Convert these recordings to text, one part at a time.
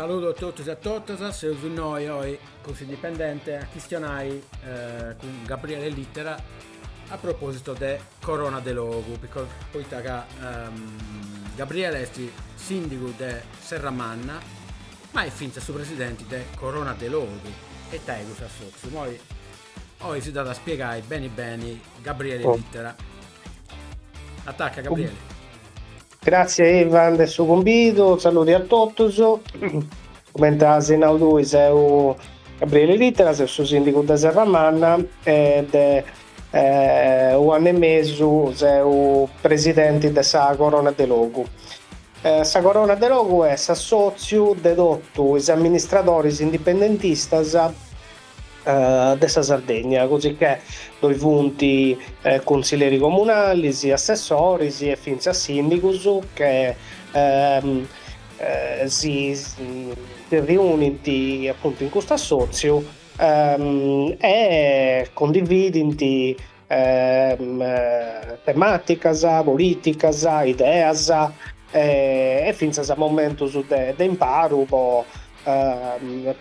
Saluto a tutti e a tutte, se su noi oggi, così dipendente, a questionare con Gabriele Littera a proposito de Corona de Logu, perché poi che Gabriele è sindaco di Serramanna, ma è finta su presidente di Corona de Logu e Taigus a sotto. Noi oggi si dà da spiegare bene Gabriele Oh. Littera. Attacca Gabriele. Grazie Ivan del suo convito, saluti a tutti. Come Senau 2 sei Gabriele Littera, sei il suo sindaco di Serramanna ed un anno e mezzo sei il presidente della Corona de Logu. Sa Corona de Logu è socio di tutti gli amministratori indipendentisti della Sardegna, così che doi punti consiglieri comunali, sia assessori, sia finzi a sindicus che si riunono appunto in questo assozio e condividono tematiche, politiche, idee e finché a momento di imparo può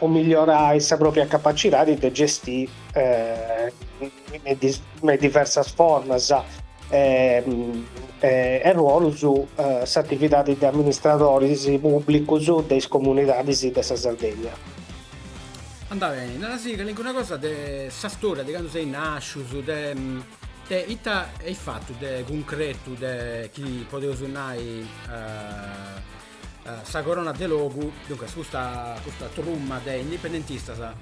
migliorare la propria capacità di gestire in diverse forme e ruolo su attività di amministratori pubblici delle comunità di Sardegna. Andava bene, nella sigla link una cosa de sa storia di quando sei nasciuto, de ita hai fatto de concreto de chi poteva suonare sa corona de logu, dunque questa trumma de indipendentista sa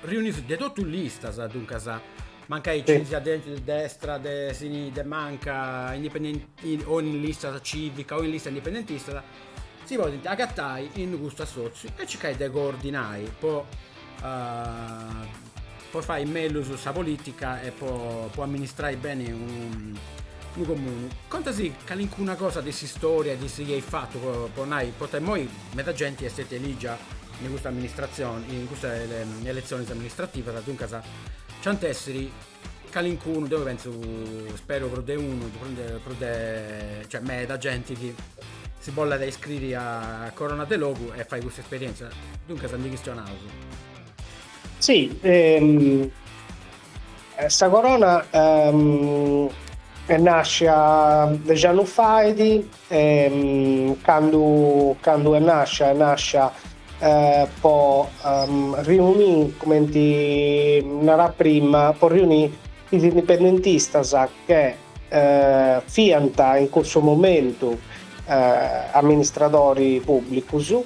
riuniti de tutto lista sa dunque sa manca i Sì. sia dentro di destra, de sinistra, de manca indipendenti o in lista civica o in lista indipendentista si può agattai in gusto assozio e cercare di coordinare può fare meglio sulla politica e può amministrare bene un comune. Conta sì che una cosa di storia di si hai fatto noi metà gente è stata lì già in questa amministrazione in queste elezioni amministrative dunque c'è un tesseri calincuno dove penso spero pro de uno cioè me da gente che si bolla da iscrivere a Corona de Logu e fai questa esperienza dunque sono di questionato. Sì, sta corona nasce già anni fa, quando nasce può riunire, come ti narrà prima, può riunire gli indipendentisti che fianta in questo momento amministratori pubblici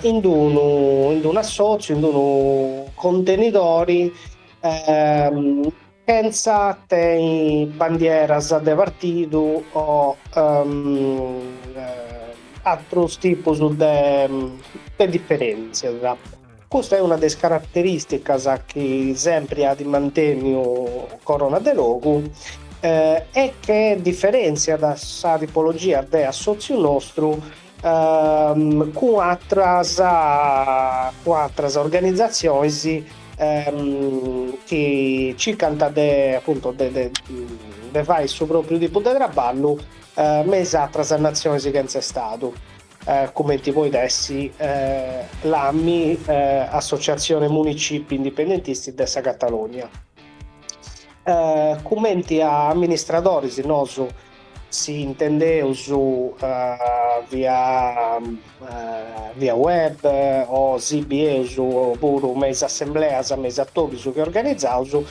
in un assozio, in un contenitori senza bandiera de partito o altri tipi di differenze. Questa è una delle caratteristiche che sempre ha di mantenere Corona de Logu e che differenzia da questa tipologia di assozio nostro con altre organizzazioni che cercano appunto de fare il suo proprio tipo di lavoro mese altre nazioni che è stato come tipo adesso l'AMI Associazione Municipi Indipendentisti della Catalogna commenti a amministratori noso si intendeu via web o ZBE oppure mese assembleas, mese attori che organizzau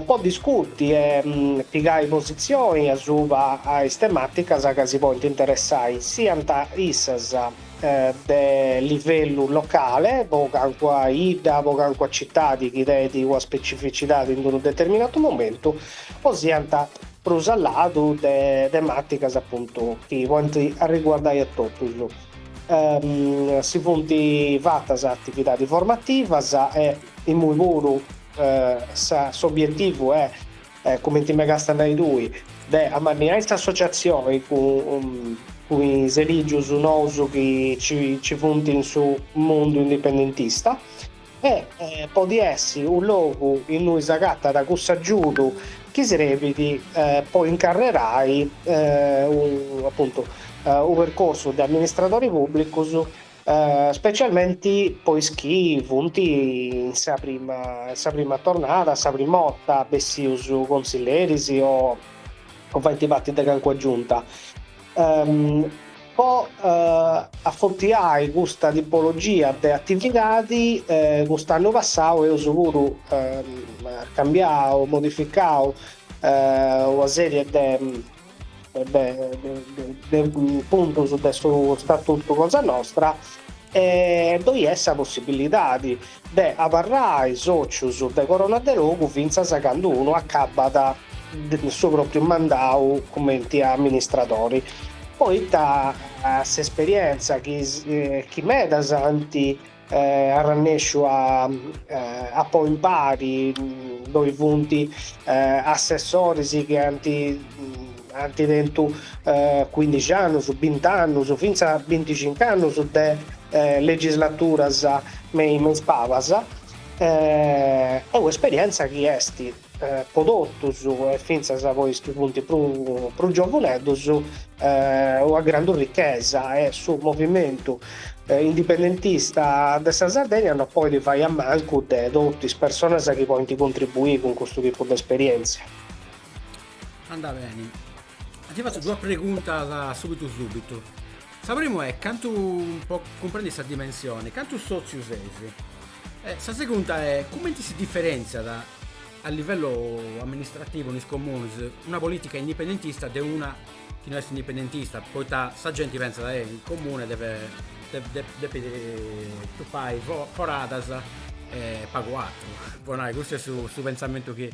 può discutere e piegare posizioni su a tematiche che si possono interessare sia issas de livello locale, anche IDA, anche città che di una specificità in un determinato momento, o sia prosallato de tematiche appunto che vogliono riguardare a tutti. Si punti fatte attività formative e in muy puro l'obiettivo è come ti megastano i due a mantenere questa associazione con i religios nuovi che ci punti sul mondo indipendentista e può essere un luogo in cui si gatta da questo aggiunto che sarebbe di poi incarrerai un percorso di amministratori pubblici specialmente poi chi vunti sa prima tornata, sa primotta, bessius consiglierisi o vai ti batti da canqua giunta. Poi affrontiai questa tipologia di attività quest'anno passato e ho sicuro cambiato, modificato una serie di punti su questo statuto Cosa Nostra e dove è essa possibilità di avvarrai socius de Corona de Logu finza quando uno accaba del suo proprio mandato come enti amministratori. Poi da questa esperienza chi medas anti arrannescio a poi impari dove punti assessori sì, che anti dentro 15 anni, su 20 anni, su fino a 25 anni su de legislatura mei spavas è un'esperienza che esti prodottus e finza a voi questi punti pro giovanedus una grande ricchezza e sul movimento indipendentista della Sardegna non poi li fai a manco di tutte le persone che poi contribuire con questo tipo di esperienze. Andà bene. Ti faccio due pregunte subito. La prima è, quanto un po' comprendi questa dimensione, quanto soci usesi? La seconda è, come si differenzia a livello amministrativo nei comuni una politica indipendentista da una che non è indipendentista? Poi sa gente pensa che il comune deve tu fai foradas e pago altro. Buona, questo è su pensamento che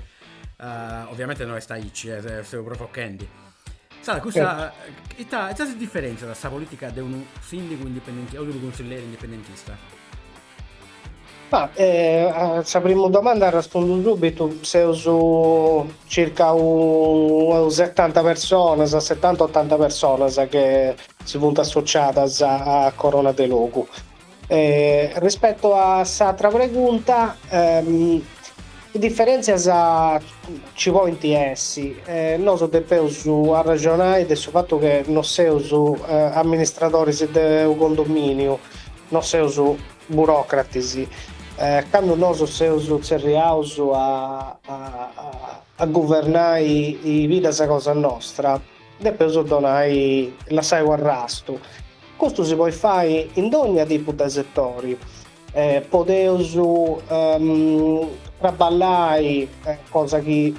ovviamente non sta ICI, stiamo profoccando. Sai, questa si differenzia da questa politica di un sindaco indipendentista o di un consigliere indipendentista? Ma la prima domanda rispondo subito, se uso circa 70 persone, 70-80 persone che si sono associate a Corona de Logu. Rispetto a questa pregunta, differenza ci può essi. Noi dobbiamo a ragionare del fatto che non siamo amministratori di un condominio, non siamo burocratici. Quando noi siamo cerriaus a governare i vita questa cosa nostra, dobbiamo donare la sai arrasto. Questo si può fare in ogni tipo di settori. Podeus traballare cosa che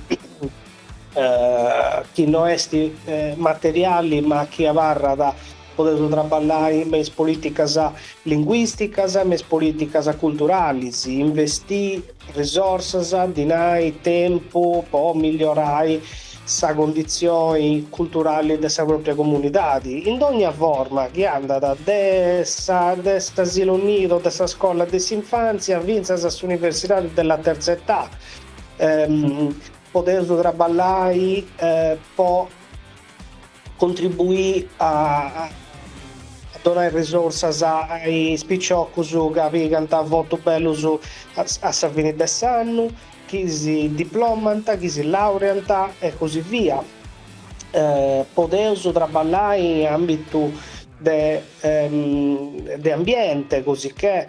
non è materiali ma che avarra da poter traballare mes politicas linguisticas, mes politicas culturali, investi risorse, dinai tempo, può migliorare sa condizioni culturali della propria comunità in ogni forma che anda da asilo nido, dessa scuola dell'infanzia fino all'università della terza età. Poter traballare può contribuire a donare risorse ai spicciocchi che cantano molto bello a fine dell'anno, chi si diplomanta, chi si laureanta e così via. Poter traballare in ambito di ambiente, così che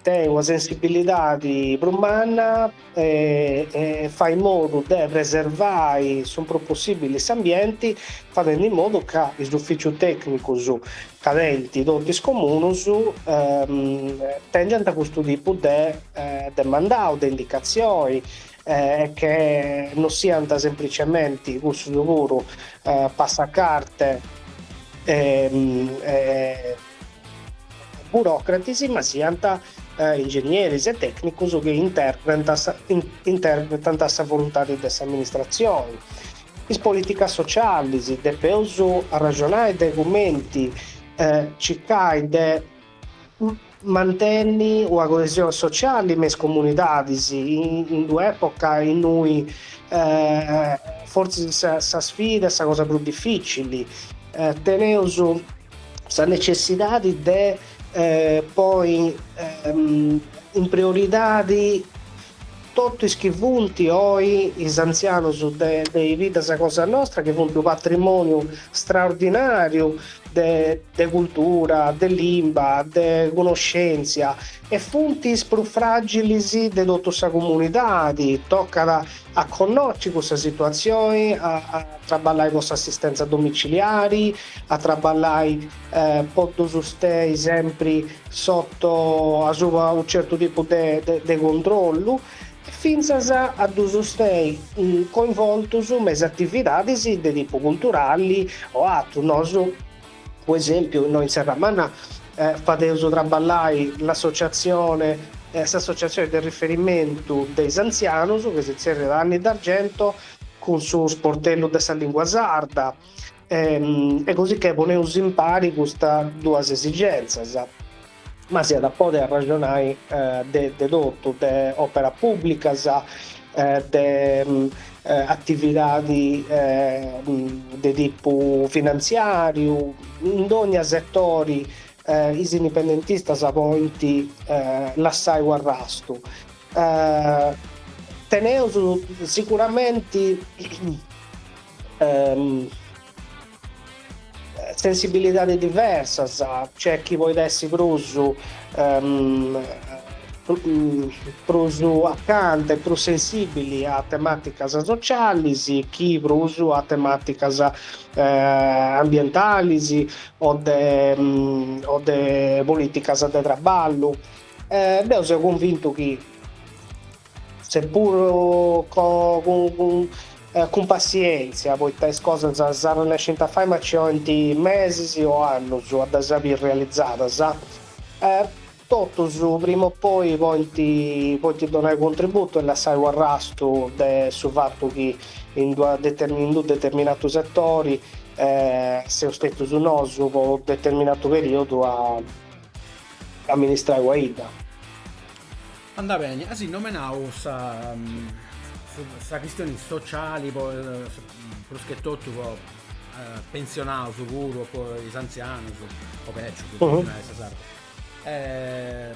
te una sensibilità di brumana e fai in modo di preservare sono più possibili questi ambienti, facendo in modo che gli uffici tecnici cadenti tutti comuni tengono a questo tipo di mandato, di indicazioni che non siano semplicemente questo lavoro passacarte burocratici, ma siano ingegneri e tecnici che interpretano la volontà di questa amministrazione. Le politiche sociali, dobbiamo ragionare dei documenti, cercare di mantenere una coesione sociale nelle comunità in un'epoca in cui forse questa sfida è la cosa più difficile. Tenemos la necessità di poi in priorità di tutti schivunti oi is anzianos de vidas a cosa nostra che funt un patrimonio straordinario de cultura, de limba, de conoscenza e funtis pro fragilis de tutta sa comunità, tocca a conoscere questa situazione, a traballare con assistenza domiciliari, a traballare pottos stay sempre sotto a un certo tipo di controllo fins a dus stay coinvoltos nelle attività di tipo culturali o altro. Per esempio, noi in Serramanna fadeus traballare l'associazione del riferimento dei anzianos che si chiama Anni d'Argento con suo sportello della lingua sarda e così che poneus in pari queste due esigenze, ma sia da poter ragionare de tutto, de opera pubblica, de attività di tipo finanziario, in ogni settore is indipendentistas ponti l'assai guarrastu. Teneus sicuramente sensibilità diversas, c'è chi vuole essere prusu accanto e più sensibili a tematiche sociali, chi prusu a tematiche ambientali o de politica de traballo. Io sono convinto che seppur con pazienza, poi queste cose saranno riuscite a fare, ma ci sono mesi o anni ad essere realizzate. Tutto prima o poi ti dare contributo e lasciare un arrasto sul fatto che in determinati settori se stato su noso per un determinato periodo a amministrare guaida. Andà bene, così nominavo sa questioni sociali, poi proschetto pensionato sicuro, poi gli anziani, o peggio, e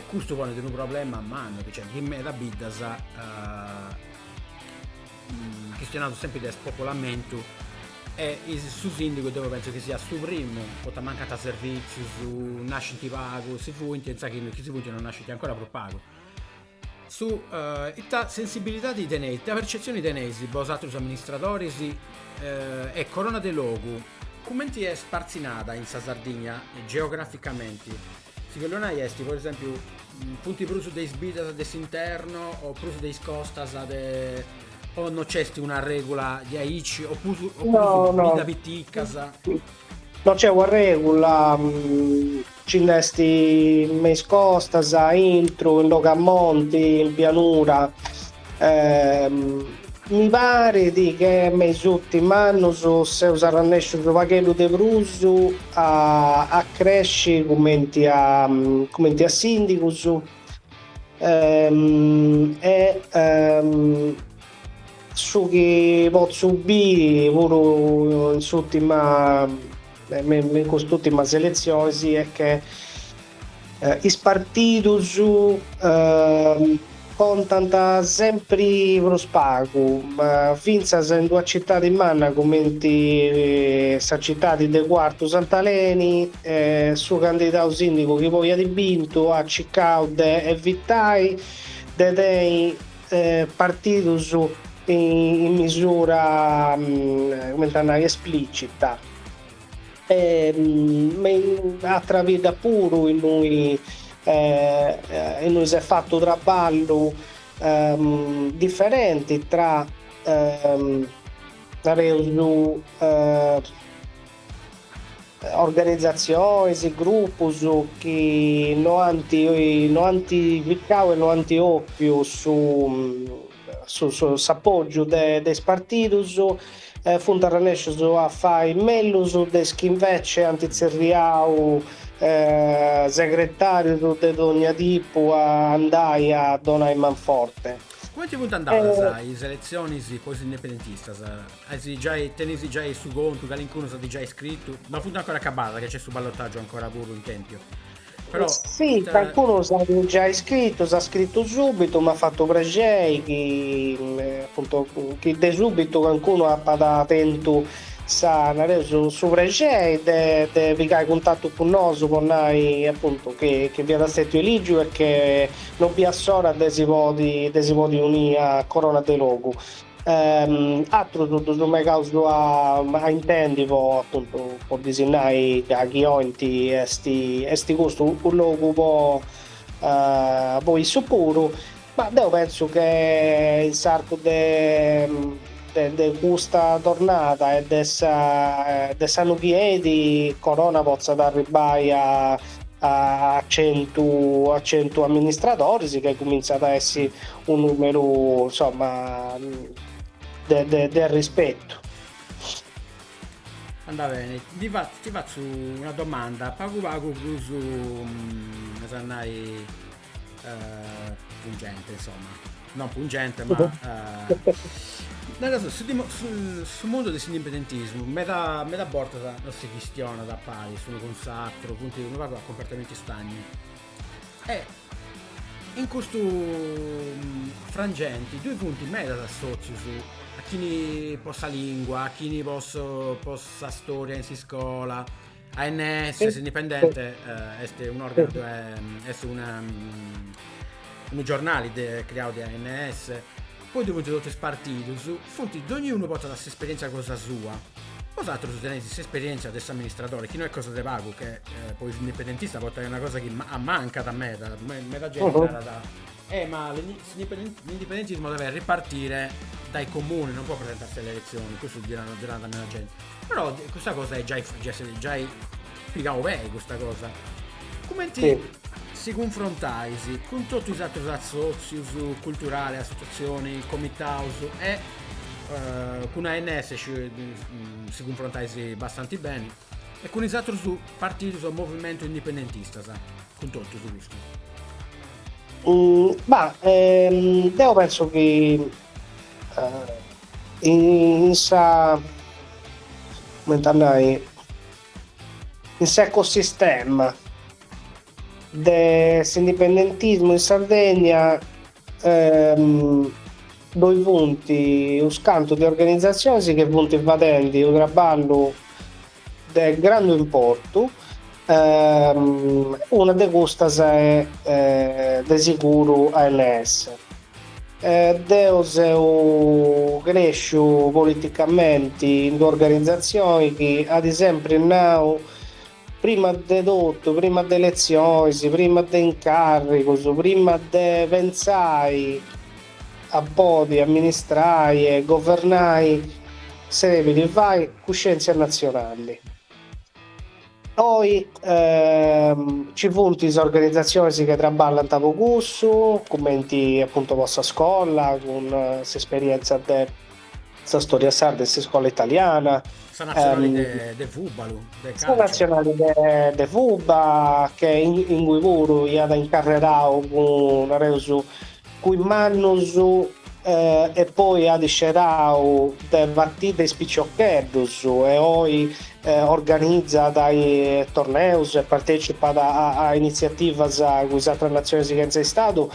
questo pone un problema a mano, cioè chi me da bidda questionato sempre del spopolamento e su sindaco dove penso che sia su primo, poi mancata servizi, su nasciti pago, si fu intensa che si fu non nasciti ancora pro pago. Su la sensibilità di tenesi, la percezione di tenesi, basata sugli amministratori e corona de logo, come ti è sparzinata in Sardegna geograficamente? Si vogliono essere, per esempio, punti prusu dei sbitas dell'interno o prusu dei scostas o non c'è una regola di aici o prusu da bitticas? Non c'è una regola, ci resti in scostas, intro, in locamonti, in pianura. Mi pare di che nei ultimi anni se usaranno il vaghello di prusu a crescere come a sindicus su che può subire pure in quest'ultima selezione è che i partiti contano sempre pro spago, ma finza in due città di Manna come sa città di De Quarto Santaleni, suo candidato sindaco che poi ha vinto a Ciccao e Vittai dei partiti in misura come esplicita. Attraverso pure in noi si è fatto traballo differenti tra organizzazioni e gruppi che non anti vicao e non anti oppio su appoggio dei partiti fundarono a fare mellus des che invece antizerriau segretario di ogni tipo a andare a donare manforte. Come ti vuoi andare le elezioni poi indipendentista? Tenesi già su conto, che qualcuno si è già iscritto, ma fu ancora acabata che c'è su ballottaggio ancora pure in tempio. Però Sì, qualcuno si è già iscritto, si è scritto subito, mi ha fatto piacere, appunto, che da subito qualcuno ha parlato attento sa su piacere, de picare contatto con noi, con noi appunto che vi da stato eligio e che non vi assora desi podi unire a Corona de Logo. Altro tutto su me causa a intendi appunto può disegnare a Ghionti esti questo un logo un po' poi sicuro ma io penso che il sarco de questa tornata e de Sanu Piedi Corona possa arrivare a 100 amministratori sì, che comincia ad essere un numero insomma del rispetto. andava bene. Ti faccio una domanda. Pagu su sanai pungente, insomma. Non pungente, ma sul mondo dell'indipendentismo, me da borta non si questiona da pari, sono con Sartre, punti di nuovo a comportamenti stagni. E in questo frangente, due punti meta da socio su a chi ne possa lingua, a chi ne possa storia in si scuola, ANS, se indipendente, è un organo, è un giornale creato di ANS, poi dovuto tutti partiti, su fonti di ognuno porta la sua esperienza cosa sua. Cos'altro su tenere questa esperienza adesso amministratore, chi non è cosa de vago, che poi l'indipendentista porta una cosa che manca da me, da gente ma l'indipendentismo deve ripartire dai comuni, non può presentarsi alle elezioni, questo diranno da meno gente. Però questa cosa è già spiegavo bene questa cosa. Come ti si confrontai con tutti gli altri associ culturali, associazioni, comitati e con ANS si confrontai abbastanza bene e con gli altri su partiti sul movimento indipendentista, con tutto su questo. Io penso che in sa in ecosistema dell'indipendentismo in Sardegna due punti, un scanto di organizzazioni che punti invadenti un traballo del grande importo una di queste è di sicuro ANS Deus cresce politicamente in due organizzazioni che ad esempio now prima di tutto, prima di elezioni, prima di incarico, prima di pensare a podi amministrare e governare sarebbe di fare coscienze nazionali. Poi ci punti organizzazioni che traballano a Pocusso, commenti appunto vostra scuola, con esperienza della storia sarda, della scuola italiana. Nazionali de Fubalu, nazionali de Fuba, che in cui pure gli ha incarrerato con Reusu cui Mannus e poi ha discerato de partite spiccioccheddus e poi organizza dai tornei e partecipa a iniziative con altre nazioni senza stato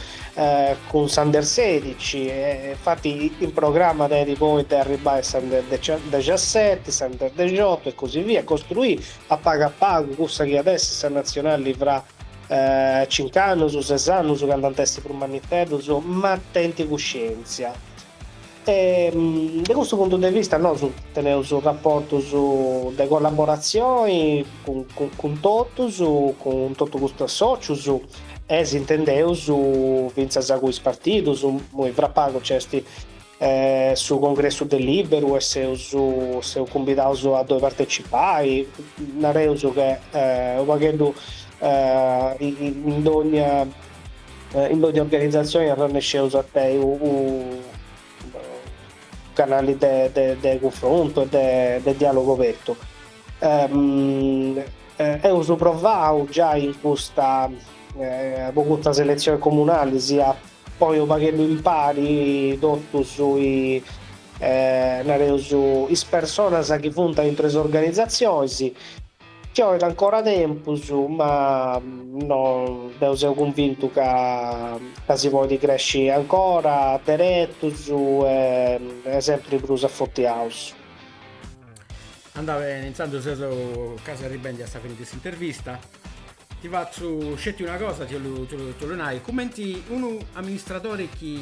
con Sander 16 infatti in programma di poi di arrivare a Sander 17, Sander 18 e così via costruì a pago cosa che adesso la nazionale fra 5 anni su 6 anni su cantantesti per manifesto ma attenti coscienza da questo punto di vista no, tenere un rapporto su le collaborazioni con tutto questo socio e si intendeva su vinza a cui partito su noi frappago cesti sul congresso del Libero e se convitato a dove partecipare una reuso che in ogni organizzazione riesce a te canali di confronto e di dialogo aperto. Ho provato già in questa selezione comunale sia poi ho pagato impari tutto sui su persone che puntano in tre organizzazioni Io ho ancora tempo su, ma no, devo essere convinto che si può crescere ancora, diretto su, è sempre più a Forti House. Andava iniziando se casa ribendi a sta finita questa intervista. Ti faccio scetti una cosa, te lo nai. Commenti un amministratore che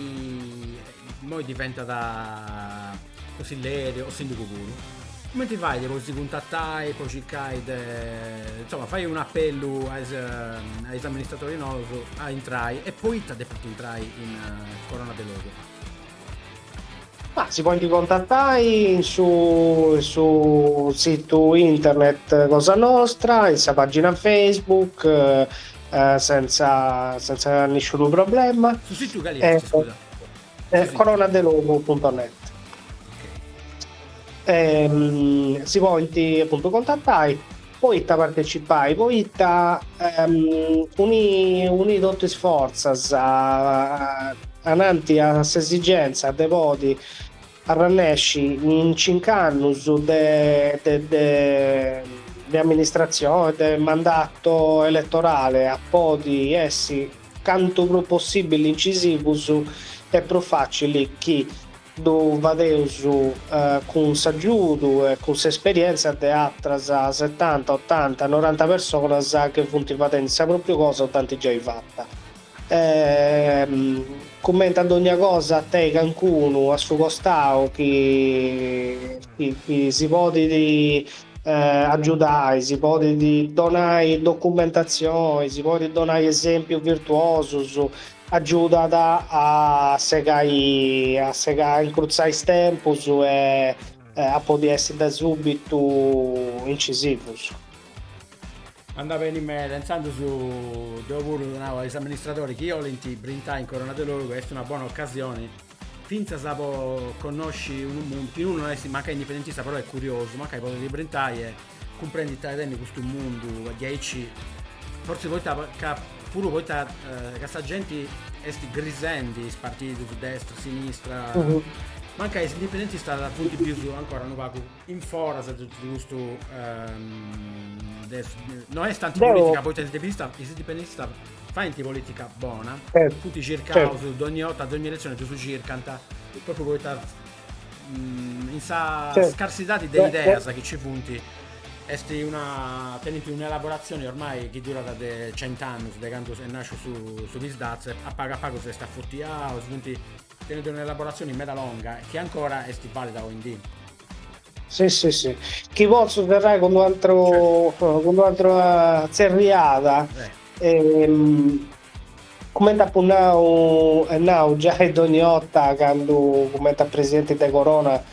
poi diventa da consigliere o sindaco pure. Come ti fai? Puoi contattare, poi cercare, insomma, fai un appello ai amministratori nostri a entrare e poi ti ha fatto entrare in Corona del Logo. Ma si può contattare su sito internet Cosa Nostra, in sa pagina Facebook, senza nessun problema. Su sito Eh, Galiesti, scusa. Su sito. coronadelogo.net. Si può appunto contattare, poi partecipare, poi uni dotti sforzas avanti a esigenza de voti a rannesci in 5 anni su de amministrazione, del mandato elettorale a podi essi quanto più possibile incisivus e più facili chi do vadeusu con s'aggiudu e con s'esperienza de altras a 70, 80, 90 persone che funti fatendo sa proprio cosa o tanti già hai fatta. Commentando ogni cosa a te qualcuno a suo costao chi si può di aiutare, si può di donare documentazione, si può di donare esempi virtuosi aiuta a segare a incrociare i tempos e a poter essere da subito incisivos. Andava in me pensando su dove agli amministratori che io lenti brintà in Corona del Logo è una buona occasione. Finza sapo conosci un più non è manca indipendentista però è curioso, manca può di brintare e comprendi temi questo mondo a 10 forse voi pure voi che sta gente esti grisendi partiti su destra, sinistra. Manca i indipendenti sta dal punto di vista ancora non va in fora se tutto questo non è tanto politica poi i indipendenti fa in politica buona tutti circa su ogni 8 ad ogni elezione tu su circa proprio poi in sa scarsità di idee che ci punti esti una teniti un'elaborazione ormai che dura da 100 anni da quando nasce su Visdaz a pago se sta fottia o spunti tenete un'elaborazione in meta longa che ancora è valida o in sì. Chi vuol sosterrare con un'altra zerriata come da now già è ogni 8 quando come da presidente di Corona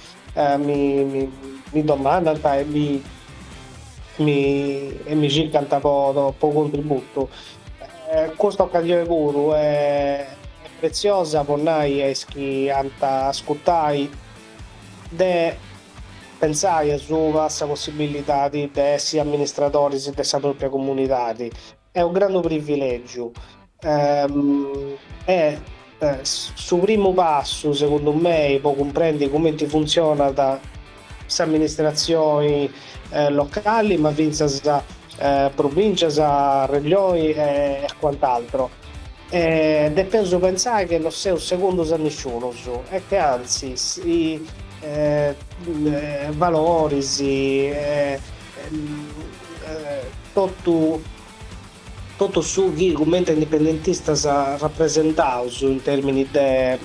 mi domanda e mi circa un po' contributo questa occasione pure è preziosa per noi e chi anta ascoltare de pensare su questa possibilità di essere amministratori della propria comunità è un grande privilegio su primo passo secondo me può comprendere come ti funziona da amministrazioni locali ma vince da province, da regioni e quant'altro penso pensare che non sia un secondo a nessuno e che anzi i valori tutto su chi commenta indipendentista sa rappresentato in termini di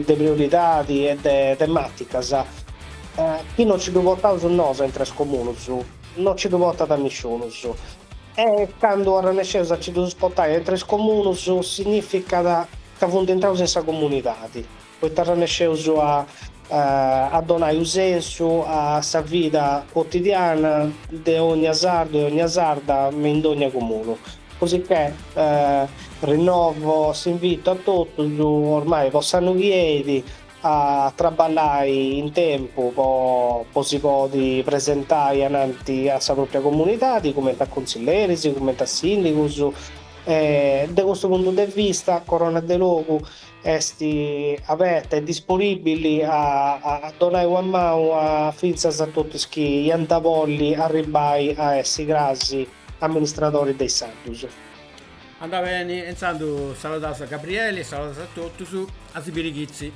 priorità e di tematica chi non ci vota su noi in tre comuni non ci vota da nessuno e quando a Renescenza ci devo spottare in tre comuni significa che vuol entrare in questa comunità poi a Renescenza a donare un senso a questa vita quotidiana di ogni sardo e ogni sarda in ogni comune così che rinnovo si invito a tutti ormai possano chiedere a lavorare in tempo si può presentare avanti alla propria comunità come da consiglieri, come da sindaci da questo punto di vista Corona del Logo esti avete e disponibili a donare una mano a finza a tutti gli antavolli arribai a essi grassi amministratori dei Santus. Andava bene, intanto salutato a Gabriele, salutato a tutti su Asibirighizzi.